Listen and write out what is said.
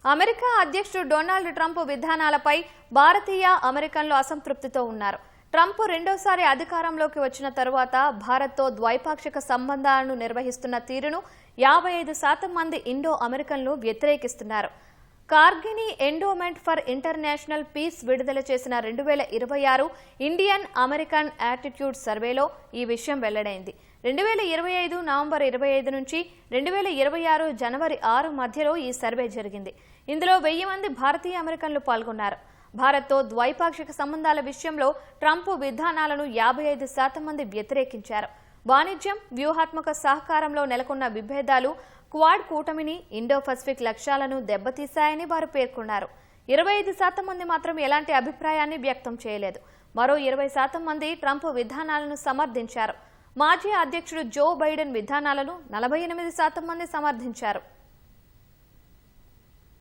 America అధ్యక్షుడు Donald Trump విధానాలపై భారతీయ అమెరికన్లు అసంతృప్తితో ఉన్నారు. ట్రంప్ రెండోసారి అధికారంలోకి వచ్చిన తరువాత భారత్తో ద్వైపాక్షిక సంబంధాలను నిర్వహిస్తున్న తీరును 55% మంది ఇండో అమెరికన్లు వ్యతిరేకిస్తున్నారు. కార్గిని ఎండోమెంట్ ఫర్ ఇంటర్నేషనల్ పీస్ విడుదల చేసిన 2026 ఇండియన్ అమెరికన్ యాటిట్యూడ్ సర్వేలో ఈ విషయం వెల్లడైంది. 2025 నవంబర్ 25 నుంచి 2026 జనవరి 6 మధ్యలో ఈ సర్వే జరిగింది. ఇందులో 1000 మంది భారతీయ అమెరికన్లు పాల్గొన్నారు. భారత్తో ద్వైపాక్షిక సంబంధాల విషయంలో ట్రంప్ విధానాలను 55% మంది వ్యతిరేకించారు. వాణిజ్యం, వ్యూహాత్మక సహకారంలో నెలకొన్న విభేదాలు క్వాడ్ కూటమిని, ఇండో పసిఫిక్ లక్ష్యాలను దెబ్బతీశాయని వారు పేర్కొన్నారు. 25% మంది మాత్రం ఎలాంటి అభిప్రాయాన్ని వ్యక్తం చేయలేదు. మరో 20% మంది ట్రంప్ విధానాలను సమర్థించారు. మాజీ అధ్యక్షుడు జో బైడెన్ విధానాలను 48% మంది సమర్థించారు.